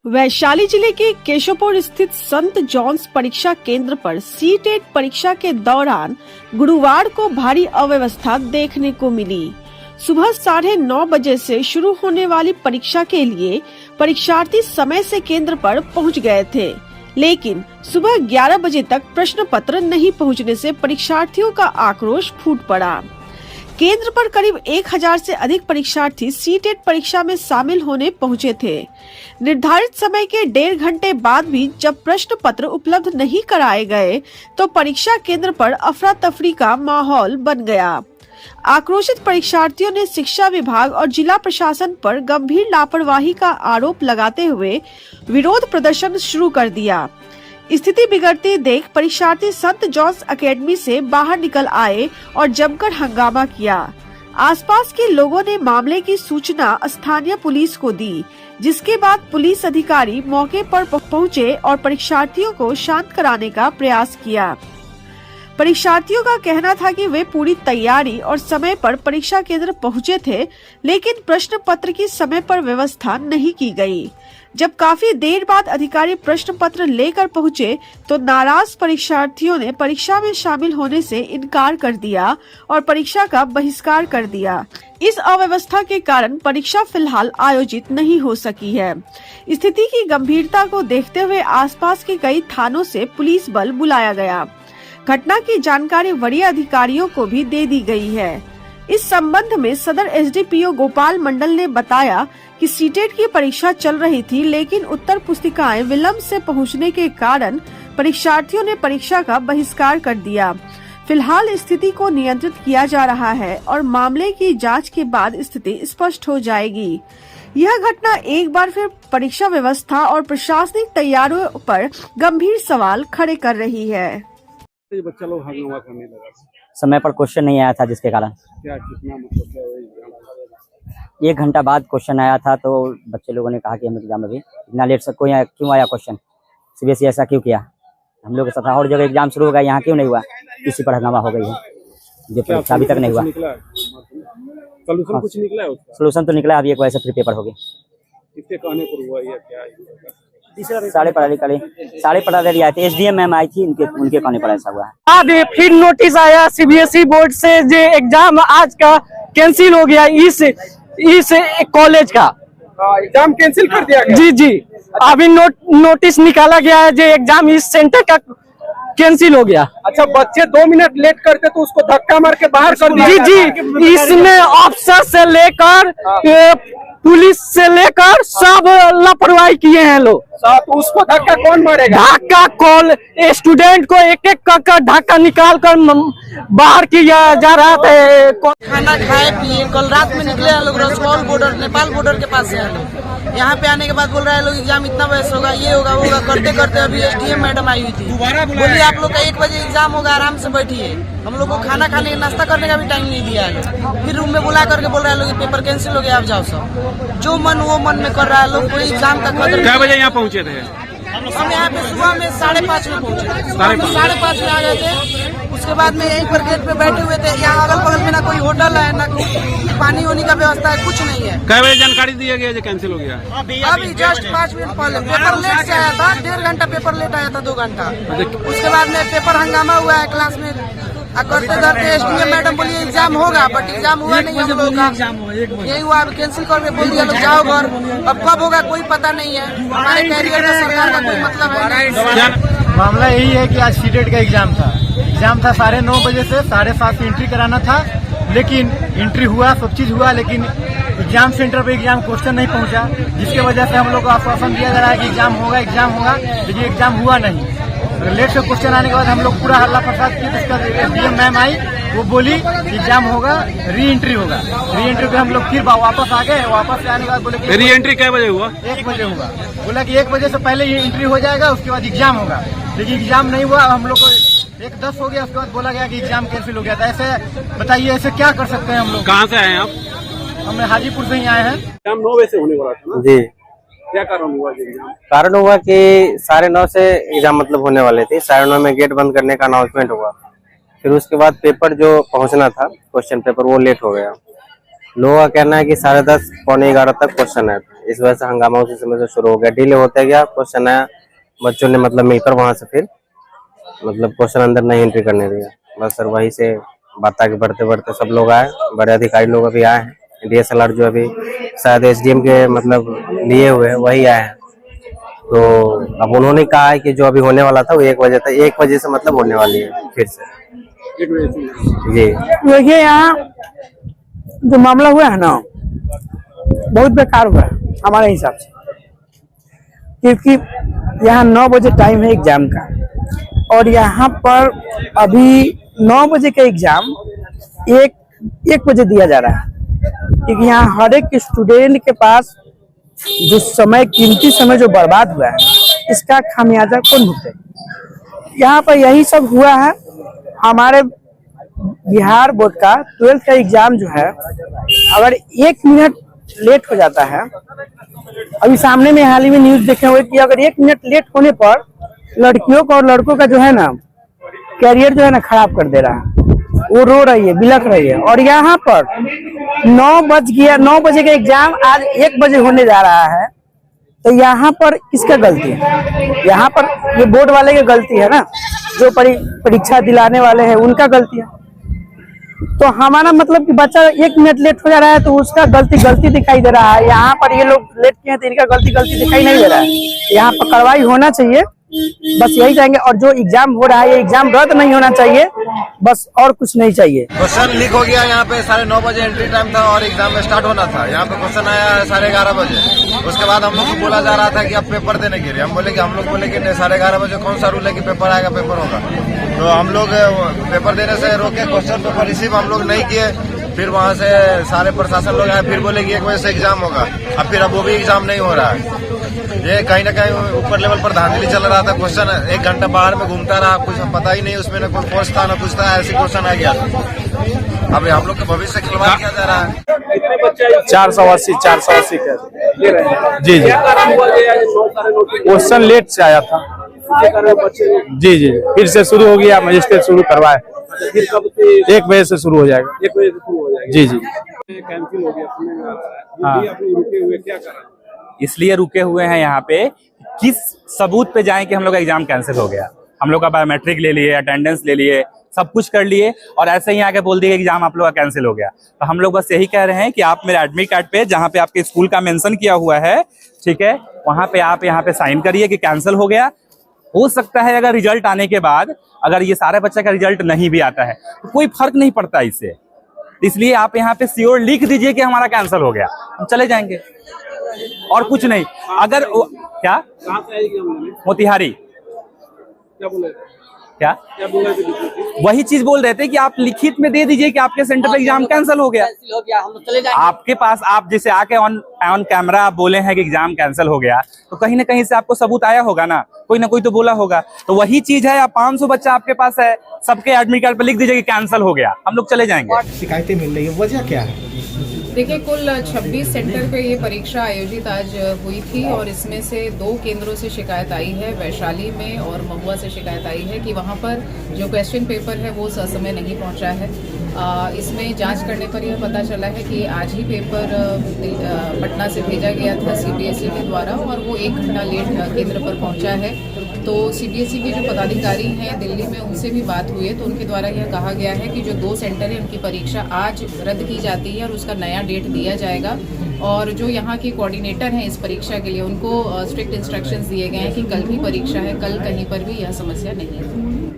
वैशाली जिले के केशवपुर स्थित संत जॉन्स परीक्षा केंद्र पर सीटेट परीक्षा के दौरान गुरुवार को भारी अव्यवस्था देखने को मिली। सुबह 9:30 बजे से शुरू होने वाली परीक्षा के लिए परीक्षार्थी समय से केंद्र पर पहुंच गए थे, लेकिन सुबह 11 बजे तक प्रश्न पत्र नहीं पहुंचने से परीक्षार्थियों का आक्रोश फूट पड़ा। केंद्र पर करीब 1000 से अधिक परीक्षार्थी सीटेट परीक्षा में शामिल होने पहुंचे थे। निर्धारित समय के 1.5 घंटे बाद भी जब प्रश्न पत्र उपलब्ध नहीं कराए गए तो परीक्षा केंद्र पर अफरा तफरी का माहौल बन गया। आक्रोशित परीक्षार्थियों ने शिक्षा विभाग और जिला प्रशासन पर गंभीर लापरवाही का आरोप लगाते हुए विरोध प्रदर्शन शुरू कर दिया। स्थिति बिगड़ती देख परीक्षार्थी संत जॉन्स एकेडमी से बाहर निकल आए और जमकर हंगामा किया। आसपास के लोगों ने मामले की सूचना स्थानीय पुलिस को दी, जिसके बाद पुलिस अधिकारी मौके पर पहुंचे और परीक्षार्थियों को शांत कराने का प्रयास किया। परीक्षार्थियों का कहना था कि वे पूरी तैयारी और समय पर परीक्षा केंद्र पहुंचे थे, लेकिन प्रश्न पत्र की समय पर व्यवस्था नहीं की गई। जब काफी देर बाद अधिकारी प्रश्न पत्र लेकर पहुंचे तो नाराज परीक्षार्थियों ने परीक्षा में शामिल होने से इनकार कर दिया और परीक्षा का बहिष्कार कर दिया। इस अव्यवस्था के कारण परीक्षा फिलहाल आयोजित नहीं हो सकी है। स्थिति की गंभीरता को देखते हुए आसपास के कई थानों से पुलिस बल बुलाया गया। घटना की जानकारी वरीय अधिकारियों को भी दे दी गई है। इस संबंध में सदर एसडीपीओ गोपाल मंडल ने बताया कि सीटेट की परीक्षा चल रही थी, लेकिन उत्तर पुस्तिकाएं विलंब से पहुंचने के कारण परीक्षार्थियों ने परीक्षा का बहिष्कार कर दिया। फिलहाल स्थिति को नियंत्रित किया जा रहा है और मामले की जांच के बाद स्थिति स्पष्ट हो जाएगी। यह घटना एक बार फिर परीक्षा व्यवस्था और प्रशासनिक तैयारियों पर गंभीर सवाल खड़े कर रही है। बच्चा लोग हंगामा करने लगा, समय पर क्वेश्चन नहीं आया था, जिसके कारण क्या कितना मतलब 1 घंटा बाद क्वेश्चन आया था, तो बच्चे लोगों ने कहा कि हम एग्जाम अभी इतना लेट से क्यों आया क्वेश्चन, सीबीएसई ऐसा क्यों किया, हम लोग के साथ और जगह एग्जाम शुरू हो गया, यहाँ क्यों नहीं हुआ, इसी पर हंगामा हो गई है। जो परीक्षा अभी तक नहीं हुआ, सोल्यूशन कुछ निकला है उसका? सोल्यूशन तो निकला, अभी एक वजह से फिर पेपर हो गए। किसके कहने पर हुआ या क्या है? साढ़े पढ़ाई आए थे, एसडीएम मैम आई थी, उनके कहने पर ऐसा हुआ है। बाद फिर नोटिस आया सीबीएसई बोर्ड से जो एग्जाम आज का कैंसिल हो गया, इस कॉलेज का एग्जाम कैंसिल कर दिया गया। जी अभी नोटिस निकाला गया है, जो एग्जाम इस सेंटर का कैंसिल हो गया। अच्छा, बच्चे 2 मिनट लेट करते तो उसको धक्का मार के बाहर कर दिया। जी इसमें अफसर से लेकर पुलिस से लेकर सब लापरवाही किए हैं लोग। तो उसको धक्का कौन मारेगा? धक्का कॉल स्टूडेंट को एक कर धक्का निकाल कर बाहर किया जा रहा था। खाना खाए पिए कल रात में निकले हैं लोग रसौल बॉर्डर, नेपाल बॉर्डर के पास से हैं लोग। यहाँ पे आने के बाद बोल रहे हैं लोग एग्जाम इतना बहस होगा, ये होगा वो होगा, करते करते अभी एसडीएम मैडम आई हुई थी, बोलिए आप लोग का 1 बजे एग्जाम होगा, आराम से बैठिए। हम लोग को खाना खाने नाश्ता करने का भी टाइम नहीं दिया है। फिर रूम में बुला करके बोल रहे हैं लोग पेपर कैंसिल हो गया, आप जाओ। सब जो मन वो मन में कर रहा है लोग, कोई एग्जाम का खतरा। क्या बजे यहाँ पहुँचे थे? हम यहाँ पे सुबह में 5:30 में पहुँचे थे, 5:30 में आ गए थे। उसके बाद में यहीं पर गेट पे बैठे हुए थे। यहाँ अगल बगल में ना कोई होटल है, ना पानी होने का व्यवस्था है, कुछ नहीं है। क्या बजे जानकारी दिया गया जो कैंसिल हो गया? अभी जस्ट 5 मिनट पहले पेपर लेट से आया था, 1.5 घंटा पेपर लेट आया था, 2 घंटा। उसके बाद में पेपर हंगामा हुआ है क्लास में, करते करते एसडीएम मैडम बोलिए एग्जाम होगा, बट एग्जाम हुआ नहीं। हम लोग का यही हुआ, अब कैंसिल करके बोल दिया लोग जाओ घर। अब कब होगा कोई पता नहीं है। हमारे कैरियर का सरकार का कोई मतलब है। मामला यही है कि आज सीटेट का एग्जाम था 9:30 बजे से 7:30 एंट्री कराना था, लेकिन एंट्री हुआ, सब चीज हुआ, लेकिन एग्जाम सेंटर पे एग्जाम क्वेश्चन नहीं पहुंचा, जिसके वजह से हम लोग को आश्वासन दिया जा रहा है कि एग्जाम होगा, लेकिन एग्जाम हुआ नहीं। लेट से क्वेश्चन आने के बाद हम लोग पूरा हल्ला फसाद किए। उसका एसडीएम मैम आई, वो बोली एग्जाम होगा, री एंट्री होगा। री एंट्री पे हम लोग फिर वापस आ गए। वापस से आने के बाद बोले री एंट्री क्या बजे हुआ? 1 बजे हुआ। बोला कि 1 बजे से पहले ये एंट्री हो जाएगा, उसके बाद एग्जाम होगा, लेकिन एग्जाम नहीं हुआ। हम लोग को 1:10 हो गया, उसके बाद बोला गया कि एग्जाम कैंसिल हो गया था। ऐसे बताइए, ऐसे क्या कर सकते हैं हम लोग? कहाँ से आए हैं आप? हम हाजीपुर से ही आए हैं। एग्जाम 9 बजे से होने वाला था ना? जी, क्या कारण हुआ एग्जाम? कारण हुआ कि 9:30 से एग्जाम मतलब होने वाले थे। 9:30 में गेट बंद करने का अनाउंसमेंट हुआ। फिर उसके बाद पेपर जो पहुंचना था, क्वेश्चन पेपर, वो लेट हो गया। लोगों का कहना है कि 10:30 पौने 11 तक क्वेश्चन है, इस वजह से हंगामा उसी समय से शुरू हो गया, डिले होता गया। क्वेश्चन आया, बच्चों ने मतलब मिलकर वहां से फिर मतलब क्वेश्चन अंदर नहीं एंट्री करने दिया। बस सर वहीं से बात आगे बढ़ते बढ़ते सब लोग आए, बड़े अधिकारी लोग अभी आए हैं, DSLR जो अभी शायद SDM के मतलब लिए हुए वही आए हैं। तो अब उन्होंने कहा है कि जो अभी होने वाला था वो 1 बजे तक, 1 बजे से मतलब होने वाली है फिर से। जी देखिए यहाँ जो मामला हुआ है ना, बहुत बेकार हुआ है हमारे हिसाब से, क्योंकि यहाँ 9 बजे टाइम है एग्जाम का, और यहाँ पर अभी 9 बजे का एग्जाम 1 बजे दिया जा रहा है, क्योंकि यहाँ हर एक स्टूडेंट के पास जो समय, कीमती समय जो बर्बाद हुआ है, इसका खामियाजा कौन भुगतेगा। यहाँ पर यही सब हुआ है। हमारे बिहार बोर्ड का 12th का एग्जाम जो है, अगर 1 मिनट लेट हो जाता है, अभी सामने में हाल ही में न्यूज देखे हुए कि अगर 1 मिनट लेट होने पर लड़कियों का और लड़कों का जो है ना कैरियर जो है ना खराब कर दे रहा है, वो रो रही है, बिलख रही है। और यहाँ पर 9 बज गया, 9 बजे का एग्जाम आज 1 बजे होने जा रहा है, तो यहाँ पर किसका गलती है? यहाँ पर ये बोर्ड वाले की गलती है ना, जो परीक्षा दिलाने वाले हैं उनका गलती है। तो हमारा मतलब कि बच्चा 1 मिनट लेट हो जा रहा है तो उसका गलती दिखाई दे रहा है। यहाँ पर ये लोग लेट किए हैं तो इनका गलती दिखाई नहीं दे रहा है। यहाँ पर कार्रवाई होना चाहिए, बस यही चाहेंगे। और जो एग्जाम हो रहा है, ये एग्जाम रद्द नहीं होना चाहिए, बस और कुछ नहीं चाहिए। क्वेश्चन लीक हो गया। यहाँ पे 9:30 बजे एंट्री टाइम था और एग्जाम स्टार्ट होना था। यहाँ पे क्वेश्चन आया 11:30 बजे। उसके बाद हम लोग को बोला जा रहा था कि अब पेपर देने के लिए, हम बोले कि 11:30 बजे कौन सा रूल है कि पेपर आएगा, पेपर होगा। तो हम लोग पेपर देने से रोके, क्वेश्चन पेपर रिसीव हम लोग नहीं किए। फिर वहाँ से सारे प्रशासन लोग आए, फिर बोले कि 1 बजे से एग्जाम होगा। अब वो भी एग्जाम नहीं हो रहा है। ये कहीं ना कहीं ऊपर लेवल पर धांधली चल रहा था। क्वेश्चन 1 घंटा बाहर में घूमता रहा, कुछ पता ही नहीं उसमें, न कोई पोस्ट था न कुछ था, ऐसे क्वेश्चन आ गया। अब हम लोग का भविष्य खिलवाड़ किया जा रहा है। 480 जी क्वेश्चन लेट से आया था। जी फिर से शुरू हो गया, मजिस्ट्रेट शुरू करवाए। 1 बजे से शुरू हो जाएगा। 1 बजे से शुरू हो जाएगा। जी कैंसिल हो गया। हाँ। आप लोग रुके हुए क्या कर रहे हैं? इसलिए रुके हुए हैं यहाँ पे, किस सबूत पे जाएं कि हम लोग का एग्जाम कैंसिल हो गया। हम लोग का बायोमेट्रिक ले लिए, अटेंडेंस ले लिए, सब कुछ कर लिए, और ऐसे ही आके बोल दिए एग्जाम आप लोग का कैंसिल हो गया। तो हम लोग बस यही कह रहे हैं कि आप मेरे एडमिट कार्ड पे, जहाँ पे आपके स्कूल का मेंशन किया हुआ है, ठीक है, वहां पे आप यहाँ पे साइन करिए कि कैंसिल हो गया। हो सकता है अगर रिजल्ट आने के बाद अगर ये सारे बच्चे का रिजल्ट नहीं भी आता है तो कोई फर्क नहीं पड़ता इससे, इसलिए आप यहाँ पे श्योर लिख दीजिए कि हमारा कैंसिल हो गया, हम चले जाएंगे और कुछ नहीं। अगर क्या कहाँ से आएगी हम लोग? मोतिहारी क्या बोले? क्या बोला? वही चीज बोल रहे थे कि आप लिखित में दे दीजिए कि आपके सेंटर पे एग्जाम कैंसिल हो गया, हम लोग चले जाएंगे। आपके पास आप जैसे आके ऑन कैमरा आप बोले हैं कि एग्जाम कैंसिल हो गया, तो कहीं ना कहीं से आपको सबूत आया होगा ना कोई तो बोला होगा। तो वही चीज है, आप 500 बच्चा आपके पास है, सबके एडमिट कार्ड पे लिख दीजिए कि कैंसिल हो गया, हम लोग चले जाएंगे। शिकायतें मिल रही है, वजह क्या है? देखिए, कुल 26 सेंटर पे ये परीक्षा आयोजित आज हुई थी और इसमें से 2 केंद्रों से शिकायत आई है, वैशाली में और महुआ से शिकायत आई है कि वहाँ पर जो क्वेश्चन पेपर है वो ससमय नहीं पहुँचा है। इसमें जांच करने पर यह पता चला है कि आज ही पेपर पटना से भेजा गया था CBSE के द्वारा और वो 1 घंटा लेट केंद्र पर पहुँचा है। तो CBSE के जो पदाधिकारी हैं दिल्ली में, उनसे भी बात हुई है तो उनके द्वारा यह कहा गया है कि जो 2 सेंटर है उनकी परीक्षा आज रद्द की जाती है और उसका नया डेट दिया जाएगा। और जो यहाँ के कोऑर्डिनेटर हैं इस परीक्षा के लिए, उनको स्ट्रिक्ट इंस्ट्रक्शंस दिए गए हैं कि कल ही परीक्षा है, कल कहीं पर भी यह समस्या नहीं है।